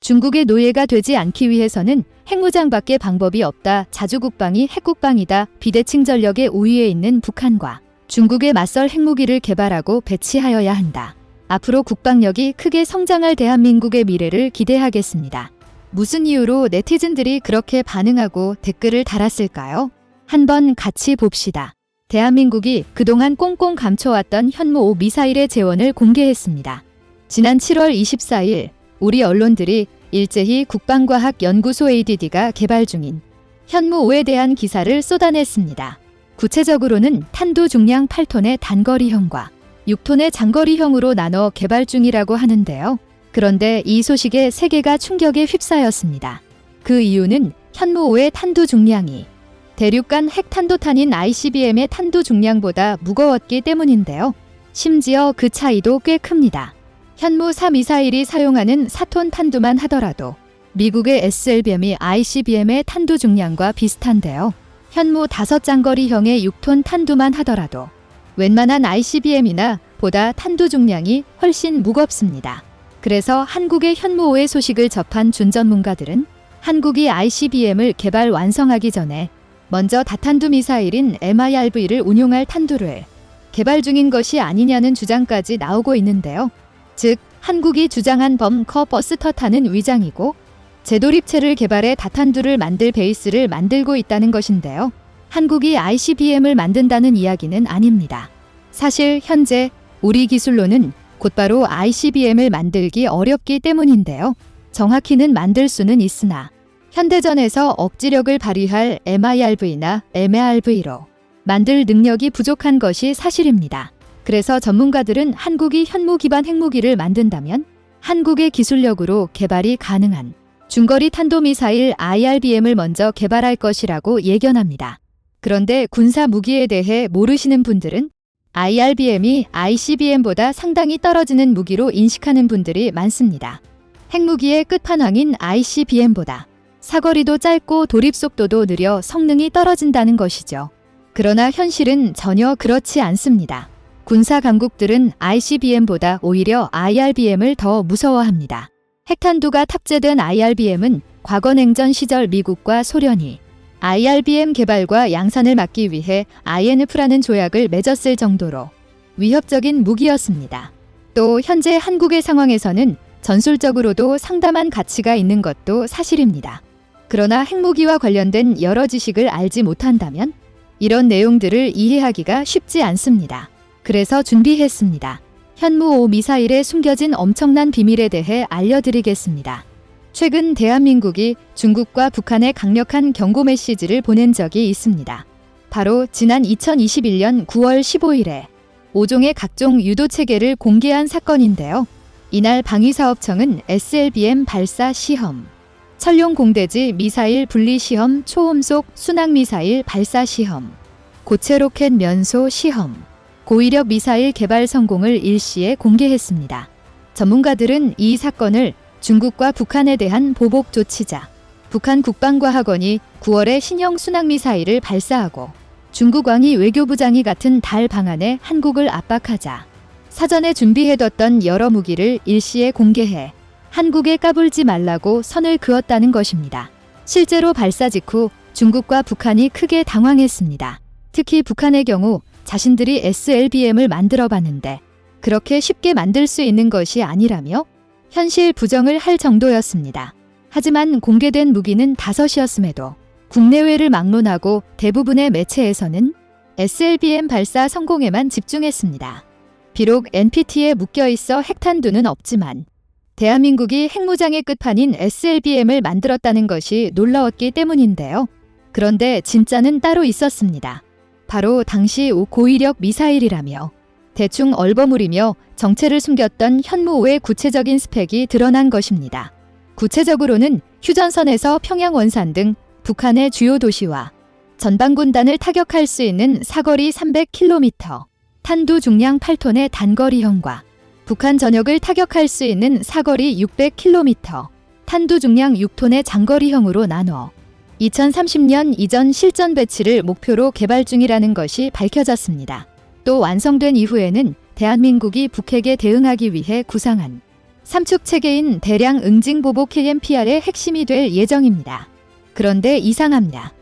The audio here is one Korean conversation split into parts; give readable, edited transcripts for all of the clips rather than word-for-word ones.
중국의 노예가 되지 않기 위해서는 핵무장밖에 방법이 없다. 자주국방이 핵국방이다. 비대칭 전력의 우위에 있는 북한과 중국에 맞설 핵무기를 개발하고 배치하여야 한다. 앞으로 국방력이 크게 성장할 대한민국의 미래를 기대하겠습니다. 무슨 이유로 네티즌들이 그렇게 반응하고 댓글을 달았을까요? 한번 같이 봅시다. 대한민국이 그동안 꽁꽁 감춰왔던 현무5 미사일의 재원을 공개했습니다. 지난 7월 24일 우리 언론들이 일제히 국방과학연구소 ADD가 개발 중인 현무5에 대한 기사를 쏟아냈습니다. 구체적으로는 탄두 중량 8톤의 단거리형과 6톤의 장거리형으로 나눠 개발 중이라고 하는데요. 그런데 이 소식에 세계가 충격에 휩싸였습니다. 그 이유는 현무5의 탄두 중량이 대륙간 핵탄도탄인 ICBM의 탄두 중량보다 무거웠기 때문인데요. 심지어 그 차이도 꽤 큽니다. 현무4 미사일이 사용하는 4톤 탄두만 하더라도 미국의 SLBM이 ICBM의 탄두 중량과 비슷한데요. 현무 5장거리형의 6톤 탄두만 하더라도 웬만한 ICBM이나 보다 탄두 중량이 훨씬 무겁습니다. 그래서 한국의 현무5의 소식을 접한 준 전문가들은 한국이 ICBM을 개발 완성하기 전에 먼저 다탄두 미사일인 MIRV를 운용할 탄두를 개발 중인 것이 아니냐는 주장까지 나오고 있는데요. 즉, 한국이 주장한 벙커 버스터탄은 위장이고 재도립체를 개발해 다탄두를 만들 베이스를 만들고 있다는 것인데요. 한국이 ICBM을 만든다는 이야기는 아닙니다. 사실 현재 우리 기술로는 곧바로 ICBM을 만들기 어렵기 때문인데요. 정확히는 만들 수는 있으나 현대전에서 억지력을 발휘할 MIRV나 MARV로 만들 능력이 부족한 것이 사실입니다. 그래서 전문가들은 한국이 현무 기반 핵무기를 만든다면 한국의 기술력으로 개발이 가능한 중거리 탄도미사일 IRBM을 먼저 개발할 것이라고 예견합니다. 그런데 군사 무기에 대해 모르시는 분들은 IRBM이 ICBM보다 상당히 떨어지는 무기로 인식하는 분들이 많습니다. 핵무기의 끝판왕인 ICBM보다 사거리도 짧고 도립 속도도 느려 성능이 떨어진다는 것이죠. 그러나 현실은 전혀 그렇지 않습니다. 군사 강국들은 ICBM보다 오히려 IRBM을 더 무서워합니다. 핵탄두가 탑재된 IRBM은 과거 냉전 시절 미국과 소련이 IRBM 개발과 양산을 막기 위해 INF라는 조약을 맺었을 정도로 위협적인 무기였습니다. 또 현재 한국의 상황에서는 전술적으로도 상당한 가치가 있는 것도 사실입니다. 그러나 핵무기와 관련된 여러 지식을 알지 못한다면 이런 내용들을 이해하기가 쉽지 않습니다. 그래서 준비했습니다. 현무5 미사일에 숨겨진 엄청난 비밀에 대해 알려드리겠습니다. 최근 대한민국이 중국과 북한에 강력한 경고 메시지를 보낸 적이 있습니다. 바로 지난 2021년 9월 15일에 5종의 각종 유도 체계를 공개한 사건인데요. 이날 방위사업청은 SLBM 발사 시험, 천룡 공대지 미사일 분리 시험 초음속 순항미사일 발사 시험, 고체 로켓 면소 시험, 고위력 미사일 개발 성공을 일시에 공개했습니다. 전문가들은 이 사건을 중국과 북한에 대한 보복 조치자, 북한 국방과학원이 9월에 신형 순항미사일을 발사하고 중국 왕이 외교부장이 같은 달 방안에 한국을 압박하자 사전에 준비해뒀던 여러 무기를 일시에 공개해 한국에 까불지 말라고 선을 그었다는 것입니다. 실제로 발사 직후 중국과 북한이 크게 당황했습니다. 특히 북한의 경우 자신들이 SLBM을 만들어 봤는데 그렇게 쉽게 만들 수 있는 것이 아니라며 현실 부정을 할 정도였습니다. 하지만 공개된 무기는 5이었음에도 국내외를 막론하고 대부분의 매체에서는 SLBM 발사 성공에만 집중했습니다. 비록 NPT에 묶여있어 핵탄두는 없지만 대한민국이 핵무장의 끝판인 SLBM을 만들었다는 것이 놀라웠기 때문인데요. 그런데 진짜는 따로 있었습니다. 바로 당시 고위력 미사일이라며 대충 얼버무리며 정체를 숨겼던 현무5의 구체적인 스펙이 드러난 것입니다. 구체적으로는 휴전선에서 평양 원산 등 북한의 주요 도시와 전방군단을 타격할 수 있는 사거리 300km, 탄두 중량 8톤의 단거리형과 북한 전역을 타격할 수 있는 사거리 600km, 탄두 중량 6톤의 장거리형으로 나눠 2030년 이전 실전 배치를 목표로 개발 중이라는 것이 밝혀졌습니다. 또 완성된 이후에는 대한민국이 북핵에 대응하기 위해 구상한 삼축 체계인 대량 응징보복 KMPR의 핵심이 될 예정입니다. 그런데 이상합니다.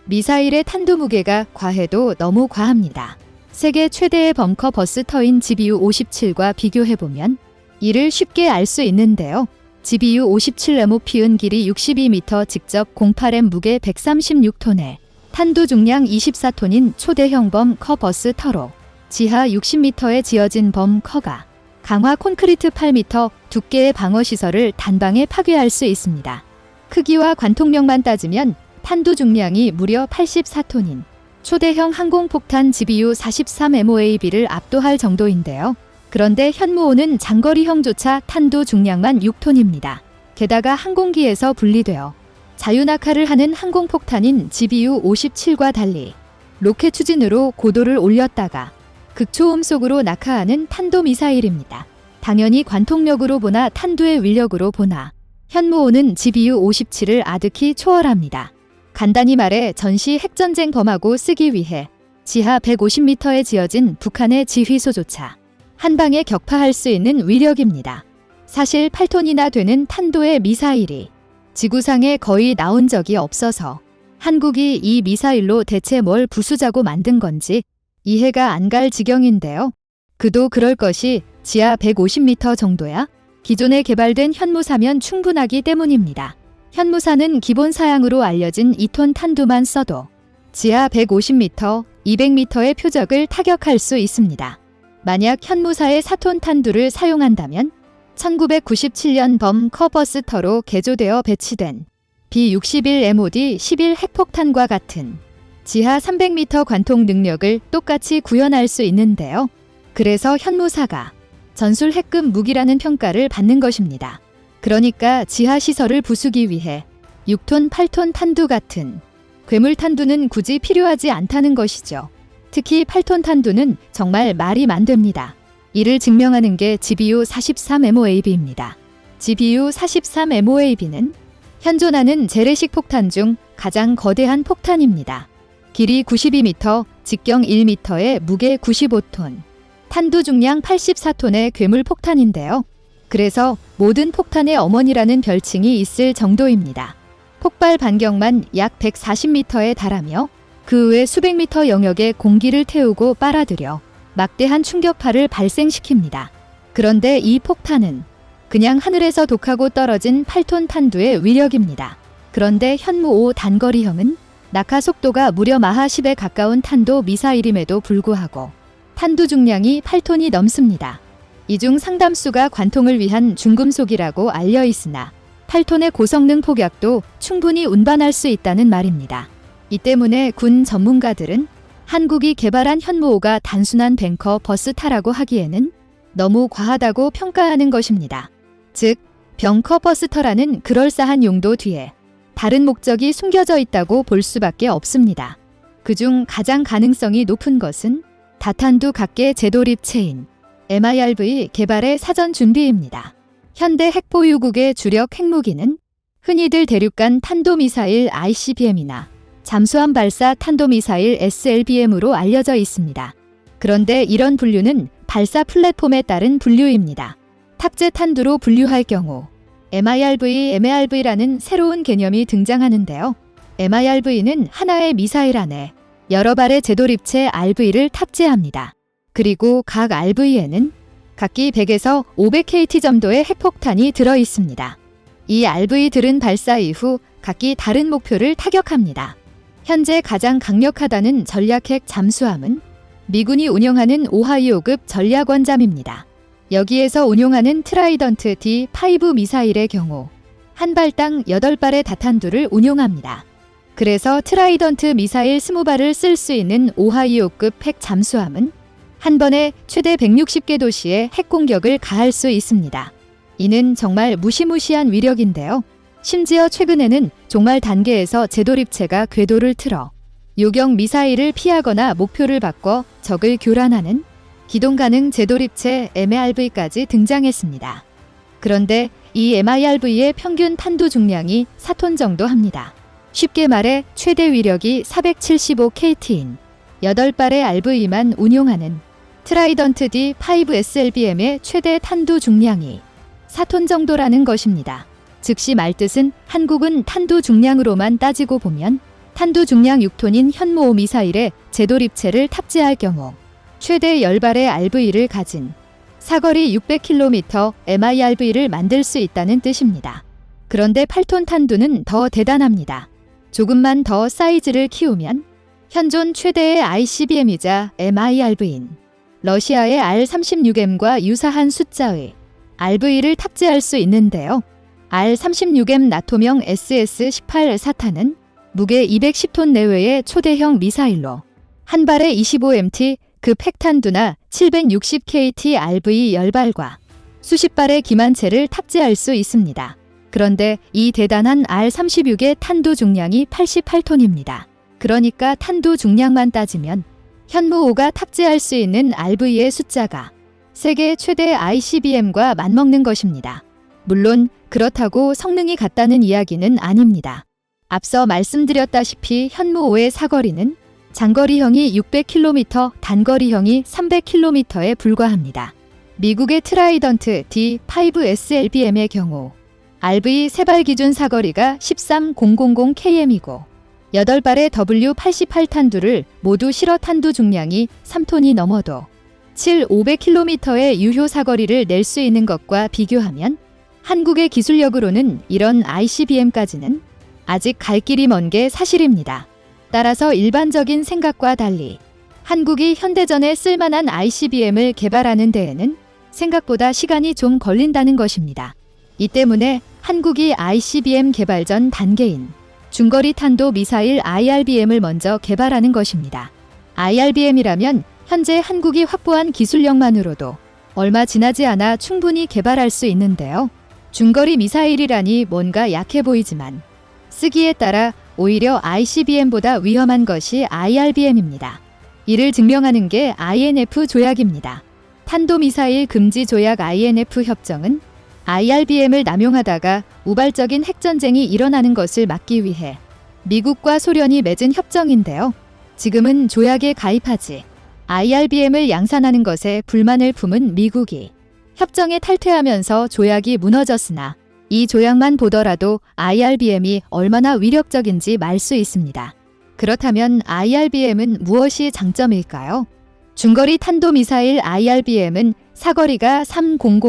미사일의 탄두 무게가 과해도 너무 과합니다. 세계 최대의 벙커 버스터인 GBU-57과 비교해보면 이를 쉽게 알 수 있는데요. GBU-57 네모피은 길이 62m, 직접 08M 무게 136톤에 탄두 중량 24톤인 초대형 벙커 버스터로 지하 60m에 지어진 벙커가 강화 콘크리트 8m 두께의 방어시설을 단방에 파괴할 수 있습니다. 크기와 관통력만 따지면 탄두 중량이 무려 84톤인 초대형 항공폭탄 GBU-43MOAB를 압도할 정도인데요. 그런데 현무호는 장거리형조차 탄두 중량만 6톤입니다. 게다가 항공기에서 분리되어 자유낙하를 하는 항공폭탄인 GBU-57과 달리 로켓 추진으로 고도를 올렸다가 극초음속으로 낙하하는 탄도미사일입니다. 당연히 관통력으로 보나 탄두의 위력으로 보나 현무호는 GBU-57을 아득히 초월합니다. 간단히 말해 전시 핵전쟁 범하고 쓰기 위해 지하 150m에 지어진 북한의 지휘소조차 한 방에 격파할 수 있는 위력입니다. 사실 8톤이나 되는 탄도의 미사일이 지구상에 거의 나온 적이 없어서 한국이 이 미사일로 대체 뭘 부수자고 만든 건지 이해가 안 갈 지경인데요. 그도 그럴 것이 지하 150m 정도야? 기존에 개발된 현무사면 충분하기 때문입니다. 현무사는 기본 사양으로 알려진 2톤 탄두만 써도 지하 150m, 200m의 표적을 타격할 수 있습니다. 만약 현무사의 4톤 탄두를 사용한다면 1997년 벙커 버스터로 개조되어 배치된 B-61MOD-11 핵폭탄과 같은 지하 300m 관통 능력을 똑같이 구현할 수 있는데요. 그래서 현무사가 전술 핵급 무기라는 평가를 받는 것입니다. 그러니까 지하 시설을 부수기 위해 6톤, 8톤 탄두 같은 괴물 탄두는 굳이 필요하지 않다는 것이죠. 특히 8톤 탄두는 정말 말이 안 됩니다. 이를 증명하는 게 GBU-43MOAB입니다. GBU-43MOAB는 현존하는 재래식 폭탄 중 가장 거대한 폭탄입니다. 길이 92m, 직경 1m에 무게 95톤, 탄두 중량 84톤의 괴물 폭탄인데요. 그래서 모든 폭탄의 어머니라는 별칭이 있을 정도입니다. 폭발 반경만 약 140m에 달하며 그 외 수백 미터 영역의 공기를 태우고 빨아들여 막대한 충격파를 발생시킵니다. 그런데 이 폭탄은 그냥 하늘에서 독하고 떨어진 8톤 탄두의 위력입니다. 그런데 현무 5 단거리형은 낙하 속도가 무려 마하 10에 가까운 탄도 미사일임에도 불구하고 탄두 중량이 8톤이 넘습니다. 이 중 상당수가 관통을 위한 중금속이라고 알려 있으나 8톤의 고성능 폭약도 충분히 운반할 수 있다는 말입니다. 이 때문에 군 전문가들은 한국이 개발한 현무5가 단순한 벙커 버스터라고 하기에는 너무 과하다고 평가하는 것입니다. 즉, 벙커 버스터라는 그럴싸한 용도 뒤에 다른 목적이 숨겨져 있다고 볼 수밖에 없습니다. 그중 가장 가능성이 높은 것은 다탄두 각계 재도립체인 MIRV 개발의 사전 준비입니다. 현대 핵보유국의 주력 핵무기는 흔히들 대륙간 탄도미사일 ICBM이나 잠수함 발사 탄도미사일 SLBM으로 알려져 있습니다. 그런데 이런 분류는 발사 플랫폼에 따른 분류입니다. 탑재 탄두로 분류할 경우 MIRV라는 새로운 개념이 등장하는데요. MIRV는 하나의 미사일 안에 여러 발의 재도립체 RV를 탑재합니다. 그리고 각 RV에는 각기 100에서 500KT 정도의 핵폭탄이 들어 있습니다. 이 RV들은 발사 이후 각기 다른 목표를 타격합니다. 현재 가장 강력하다는 전략핵 잠수함은 미군이 운영하는 오하이오급 전략원잠입니다. 여기에서 운용하는 트라이던트 D5 미사일의 경우 한 발당 8발의 다탄두를 운용합니다. 그래서 트라이던트 미사일 20발을 쓸 수 있는 오하이오급 핵 잠수함은 한 번에 최대 160개 도시에 핵 공격을 가할 수 있습니다. 이는 정말 무시무시한 위력인데요. 심지어 최근에는 종말 단계에서 재도립체가 궤도를 틀어 요격 미사일을 피하거나 목표를 바꿔 적을 교란하는 기동 가능 재도립체 MIRV까지 등장했습니다. 그런데 이 MIRV의 평균 탄두 중량이 4톤 정도 합니다. 쉽게 말해 최대 위력이 475KT인 8발의 RV만 운용하는 트라이던트 D5 SLBM의 최대 탄두 중량이 4톤 정도라는 것입니다. 즉시 말뜻은 한국은 탄두 중량으로만 따지고 보면 탄두 중량 6톤인 현무 5 미사일에 재도립체를 탑재할 경우 최대 10발의 RV를 가진 사거리 600km MIRV를 만들 수 있다는 뜻입니다. 그런데 8톤 탄두는 더 대단합니다. 조금만 더 사이즈를 키우면 현존 최대의 ICBM이자 MIRV인 러시아의 R-36M과 유사한 숫자의 RV를 탑재할 수 있는데요. R-36M 나토명 SS-18 사탄은 무게 210톤 내외의 초대형 미사일로 한 발에 25MT 급 핵탄두나 760KT RV 10발과 수십 발의 기만체를 탑재할 수 있습니다. 그런데 이 대단한 R-36의 탄두 중량이 88톤입니다. 그러니까 탄두 중량만 따지면 현무5가 탑재할 수 있는 RV의 숫자가 세계 최대 ICBM과 맞먹는 것입니다. 물론 그렇다고 성능이 같다는 이야기는 아닙니다. 앞서 말씀드렸다시피 현무5의 사거리는 장거리형이 600km, 단거리형이 300km에 불과합니다. 미국의 트라이던트 D5SLBM의 경우 RV 3발 기준 사거리가 13000km이고 8발의 W88탄두를 모두 실어 탄두 중량이 3톤이 넘어도 500km의 유효 사거리를 낼 수 있는 것과 비교하면 한국의 기술력으로는 이런 ICBM까지는 아직 갈 길이 먼 게 사실입니다. 따라서 일반적인 생각과 달리 한국이 현대전에 쓸만한 ICBM을 개발하는 데에는 생각보다 시간이 좀 걸린다는 것입니다. 이 때문에 한국이 ICBM 개발 전 단계인 중거리 탄도 미사일 IRBM을 먼저 개발하는 것입니다. IRBM이라면 현재 한국이 확보한 기술력만으로도 얼마 지나지 않아 충분히 개발할 수 있는데요. 중거리 미사일이라니 뭔가 약해 보이지만 쓰기에 따라 오히려 ICBM보다 위험한 것이 IRBM입니다. 이를 증명하는 게 INF 조약입니다. 탄도미사일 금지 조약 INF 협정은 IRBM을 남용하다가 우발적인 핵전쟁이 일어나는 것을 막기 위해 미국과 소련이 맺은 협정인데요. 지금은 조약에 가입하지 IRBM을 양산하는 것에 불만을 품은 미국이 협정에 탈퇴하면서 조약이 무너졌으나 이 조약만 보더라도 IRBM이 얼마나 위력적인지 말 수 있습니다. 그렇다면 IRBM은 무엇이 장점일까요? 중거리 탄도미사일 IRBM은 사거리가 3000,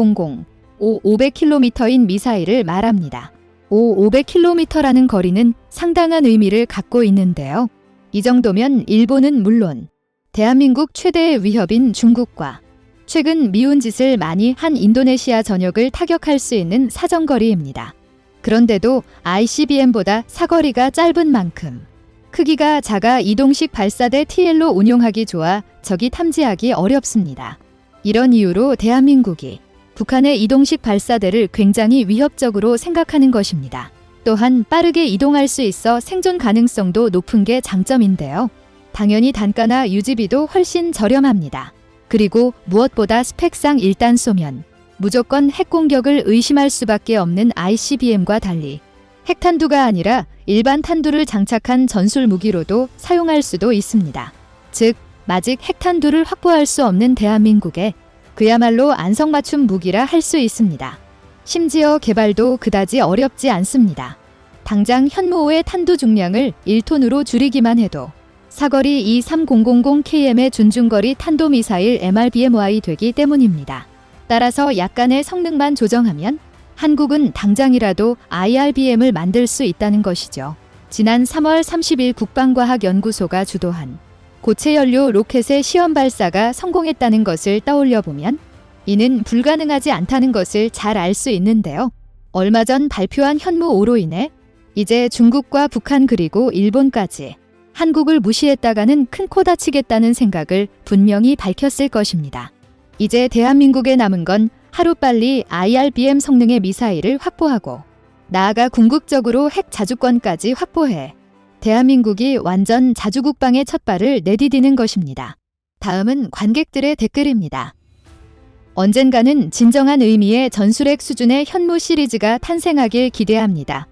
500km인 미사일을 말합니다. 500km라는 거리는 상당한 의미를 갖고 있는데요. 이 정도면 일본은 물론 대한민국 최대의 위협인 중국과 최근 미운 짓을 많이 한 인도네시아 전역을 타격할 수 있는 사정거리입니다. 그런데도 ICBM보다 사거리가 짧은 만큼 크기가 작아 이동식 발사대 TL로 운용하기 좋아 적이 탐지하기 어렵습니다. 이런 이유로 대한민국이 북한의 이동식 발사대를 굉장히 위협적으로 생각하는 것입니다. 또한 빠르게 이동할 수 있어 생존 가능성도 높은 게 장점인데요. 당연히 단가나 유지비도 훨씬 저렴합니다. 그리고 무엇보다 스펙상 일단 쏘면 무조건 핵공격을 의심할 수밖에 없는 ICBM과 달리 핵탄두가 아니라 일반 탄두를 장착한 전술 무기로도 사용할 수도 있습니다. 즉, 아직 핵탄두를 확보할 수 없는 대한민국에 그야말로 안성맞춤 무기라 할 수 있습니다. 심지어 개발도 그다지 어렵지 않습니다. 당장 현무5의 탄두 중량을 1톤으로 줄이기만 해도 사거리 23000km의 준중거리 탄도미사일 MRBMY 되기 때문입니다. 따라서 약간의 성능만 조정하면 한국은 당장이라도 IRBM을 만들 수 있다는 것이죠. 지난 3월 30일 국방과학연구소가 주도한 고체연료 로켓의 시험 발사가 성공했다는 것을 떠올려보면 이는 불가능하지 않다는 것을 잘 알 수 있는데요. 얼마 전 발표한 현무5로 인해 이제 중국과 북한 그리고 일본까지 한국을 무시했다가는 큰 코 다치겠다는 생각을 분명히 밝혔을 것입니다. 이제 대한민국에 남은 건 하루빨리 IRBM 성능의 미사일을 확보하고 나아가 궁극적으로 핵 자주권까지 확보해 대한민국이 완전 자주국방의 첫 발을 내디디는 것입니다. 다음은 관객들의 댓글입니다. 언젠가는 진정한 의미의 전술핵 수준의 현무 시리즈가 탄생하길 기대합니다.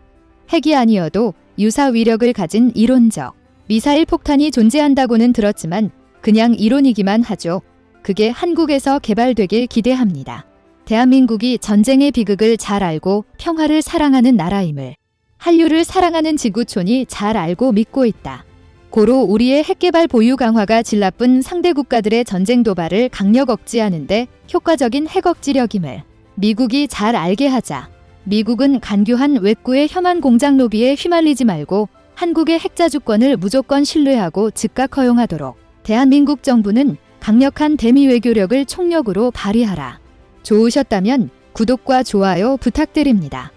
핵이 아니어도 유사 위력을 가진 이론적 미사일 폭탄이 존재한다고는 들었지만 그냥 이론이기만 하죠. 그게 한국에서 개발되길 기대합니다. 대한민국이 전쟁의 비극을 잘 알고 평화를 사랑하는 나라임을 한류를 사랑하는 지구촌이 잘 알고 믿고 있다. 고로 우리의 핵개발 보유 강화가 질나쁜 상대 국가들의 전쟁 도발을 강력 억제하는데 효과적인 핵 억지력임을 미국이 잘 알게 하자. 미국은 간교한 외구의 혐한 공작 로비에 휘말리지 말고 한국의 핵자주권을 무조건 신뢰하고 즉각 허용하도록 대한민국 정부는 강력한 대미 외교력을 총력으로 발휘하라. 좋으셨다면 구독과 좋아요 부탁드립니다.